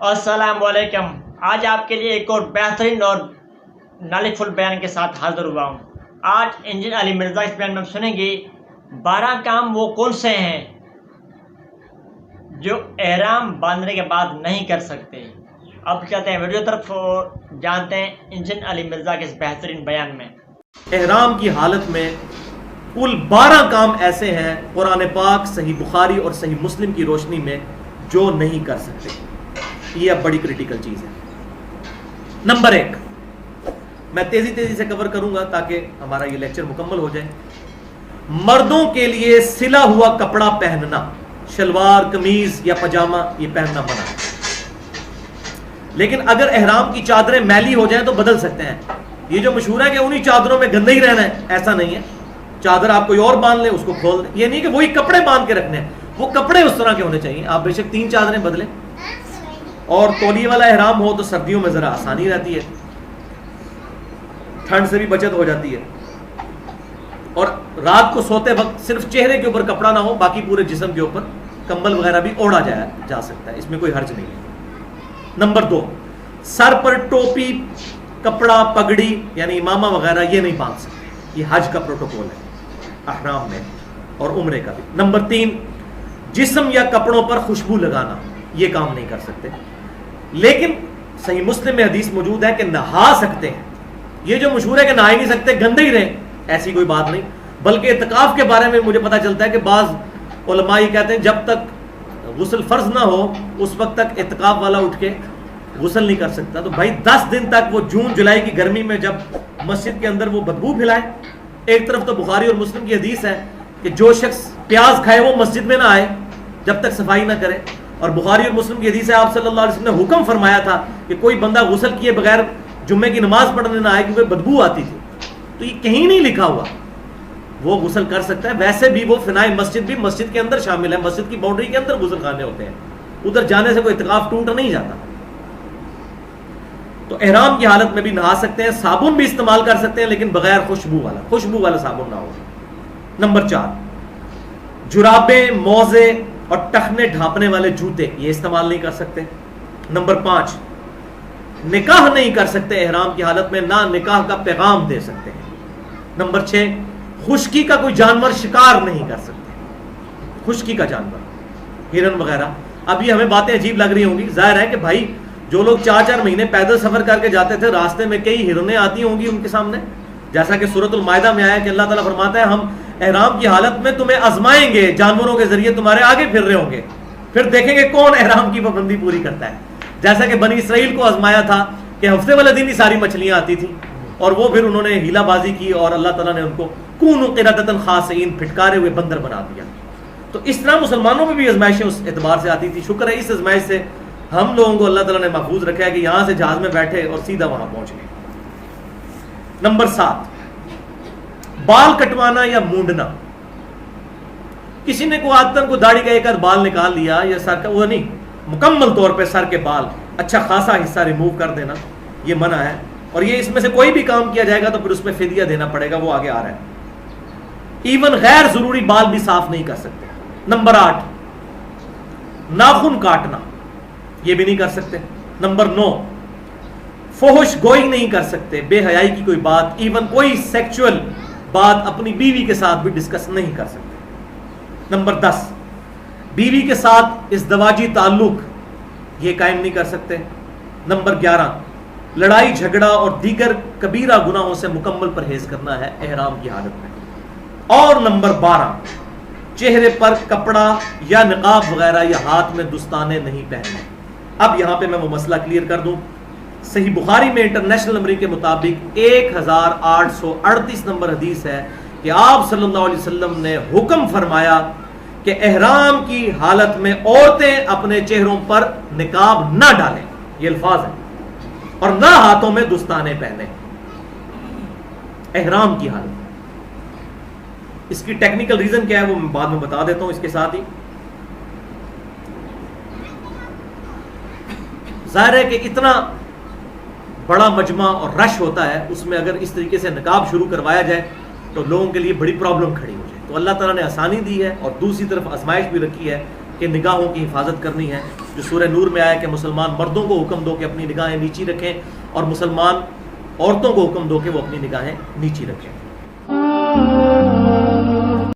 السلام علیکم. آج آپ کے لیے ایک اور بہترین اور نالج فل بیان کے ساتھ حاضر ہوا ہوں. آج انجن علی مرزا اس بیان میں ہم سنیں گے 12 کام وہ کون سے ہیں جو احرام باندھنے کے بعد نہیں کر سکتے. اب چلتے ہیں ویڈیو طرف اور جانتے ہیں انجن علی مرزا کے اس بہترین بیان میں. احرام کی حالت میں کل 12 کام ایسے ہیں قرآن پاک صحیح بخاری اور صحیح مسلم کی روشنی میں جو نہیں کر سکتے. یہ اب بڑی کریٹیکل چیز ہے. نمبر 1 میں تیزی سے کور کروں گا تاکہ ہمارا یہ لیکچر مکمل ہو جائے. مردوں کے لیے سلا ہوا کپڑا پہننا، شلوار قمیض یا پاجامہ یہ پہننا منع ہے. لیکن اگر احرام کی چادریں میلی ہو جائیں تو بدل سکتے ہیں. یہ جو مشہور ہے کہ انہی چادروں میں گندے ہی رہنا ہے، ایسا نہیں ہے. چادر آپ کوئی اور باندھ لیں، اس کو کھول دیں. یہ نہیں کہ وہی کپڑے باندھ کے رکھنے ہیں، وہ کپڑے اس طرح کے ہونے چاہیے. آپ بے شک 3 چادریں بدلیں. اور تولیے والا احرام ہو تو سردیوں میں ذرا آسانی رہتی ہے، ٹھنڈ سے بھی بچت ہو جاتی ہے. اور رات کو سوتے وقت صرف چہرے کے اوپر کپڑا نہ ہو، باقی پورے جسم کے اوپر کمبل وغیرہ بھی اوڑھا جا سکتا ہے، اس میں کوئی حرج نہیں ہے. نمبر 2 سر پر ٹوپی، کپڑا، پگڑی یعنی امامہ وغیرہ یہ نہیں باندھ سکتے. یہ حج کا پروٹوکول ہے احرام میں اور عمرے کا بھی. نمبر 3 جسم یا کپڑوں پر خوشبو لگانا، یہ کام نہیں کر سکتے. لیکن صحیح مسلم میں حدیث موجود ہے کہ نہا سکتے ہیں. یہ جو مشہور ہے کہ نہا ہی نہیں سکتے، گندے ہی رہیں، ایسی کوئی بات نہیں. بلکہ اعتکاف کے بارے میں مجھے پتا چلتا ہے کہ بعض علماء یہ کہتے ہیں جب تک غسل فرض نہ ہو اس وقت تک اعتکاف والا اٹھ کے غسل نہیں کر سکتا. تو بھائی 10 دن تک وہ جون جولائی کی گرمی میں جب مسجد کے اندر وہ بدبو پھیلائے. ایک طرف تو بخاری اور مسلم کی حدیث ہے کہ جو شخص پیاز کھائے وہ مسجد میں نہ آئے جب تک صفائی نہ کرے. اور بخاری اور مسلم کی حدیث ہے آپ صلی اللہ علیہ وسلم نے حکم فرمایا تھا کہ کوئی بندہ غسل کیے بغیر جمعے کی نماز پڑھنے نہ آئے کیونکہ بدبو آتی تھی. تو یہ کہیں نہیں لکھا ہوا، وہ غسل کر سکتا ہے. ویسے بھی وہ فنائے مسجد بھی مسجد کے اندر شامل ہے، مسجد کی باؤنڈری کے اندر غسل خانے ہوتے ہیں، ادھر جانے سے کوئی اعتکاف ٹوٹ نہیں جاتا. تو احرام کی حالت میں بھی نہا سکتے ہیں. صابن بھی استعمال کر سکتے ہیں لیکن بغیر خوشبو والا صابن نہ ہو. نمبر 4 جرابیں، موزے اور ٹخنے ڈھانپنے والے جوتے یہ استعمال نہیں کر سکتے. نمبر 5 نکاح نہیں کر سکتے احرام کی حالت میں، نہ نکاح کا پیغام دے سکتے ہیں. نمبر 6 خشکی کا کوئی جانور شکار نہیں کر سکتے. خشکی کا جانور ہرن وغیرہ. اب یہ ہمیں باتیں عجیب لگ رہی ہوں گی. ظاہر ہے کہ بھائی جو لوگ 4 مہینے پیدل سفر کر کے جاتے تھے، راستے میں کئی ہرنیں آتی ہوں گی ان کے سامنے، جیسا کہ سورۃ المائدہ میں آیا کہ اللہ تعالیٰ فرماتا ہے ہم احرام کی حالت میں تمہیں آزمائیں گے، جانوروں کے ذریعے تمہارے آگے پھر رہے ہوں گے، پھر دیکھیں گے کون احرام کی پابندی پوری کرتا ہے. جیسا کہ بنی اسرائیل کو آزمایا تھا کہ ہفتے والے دن ہی ساری مچھلیاں آتی تھیں اور وہ پھر انہوں نے ہیلا بازی کی اور اللہ تعالیٰ نے ان کو کونوا قردۃ خاسئین پھٹکارے ہوئے بندر بنا دیا. تو اس طرح مسلمانوں میں بھی آزمائشیں اس اعتبار سے آتی تھی. شکر ہے اس آزمائش سے ہم لوگوں کو اللہ تعالیٰ نے محفوظ رکھا ہے کہ یہاں سے جہاز میں بیٹھے اور سیدھا وہاں پہنچ گئے. نمبر 7 بال کٹوانا یا مونڈنا. کسی نے کو داڑھی کا ایک آدھ بال نکال لیا یا سر کا، وہ نہیں، مکمل طور پہ سر کے بال اچھا خاصا حصہ ریموو کر دینا یہ منع ہے. اور یہ اس میں سے کوئی بھی کام کیا جائے گا تو پھر اس میں فدیہ دینا پڑے گا، وہ آگے آ رہا ہے. ایون غیر ضروری بال بھی صاف نہیں کر سکتے. نمبر 8 ناخن کاٹنا یہ بھی نہیں کر سکتے. نمبر 9 فحش گوئی نہیں کر سکتے، بے حیائی کی کوئی بات، ایون کوئی سیکچول بات اپنی بیوی کے ساتھ بھی ڈسکس نہیں کر سکتے. نمبر 10 بیوی کے ساتھ ازدواجی تعلق یہ قائم نہیں کر سکتے. نمبر 11 لڑائی جھگڑا اور دیگر کبیرہ گناہوں سے مکمل پرہیز کرنا ہے احرام کی حالت میں. اور نمبر 12 چہرے پر کپڑا یا نقاب وغیرہ یا ہاتھ میں دستانے نہیں پہننے. اب یہاں پہ میں وہ مسئلہ کلیئر کر دوں. صحیح بخاری میں انٹرنیشنل نمبر کے مطابق 1838 نمبر حدیث ہے کہ آپ صلی اللہ علیہ وسلم نے حکم فرمایا کہ احرام کی حالت میں عورتیں اپنے چہروں پر نقاب نہ ڈالیں، یہ الفاظ ہیں، اور نہ ہاتھوں میں دستانے پہنیں احرام کی حالت. اس کی ٹیکنیکل ریزن کیا ہے وہ میں بعد میں بتا دیتا ہوں. اس کے ساتھ ہی ظاہر ہے کہ اتنا بڑا مجمع اور رش ہوتا ہے، اس میں اگر اس طریقے سے نقاب شروع کروایا جائے تو لوگوں کے لیے بڑی پرابلم کھڑی ہو جائے. تو اللہ تعالیٰ نے آسانی دی ہے اور دوسری طرف آزمائش بھی رکھی ہے کہ نگاہوں کی حفاظت کرنی ہے. جو سورہ نور میں آیا کہ مسلمان مردوں کو حکم دو کہ اپنی نگاہیں نیچی رکھیں اور مسلمان عورتوں کو حکم دو کہ وہ اپنی نگاہیں نیچی رکھیں.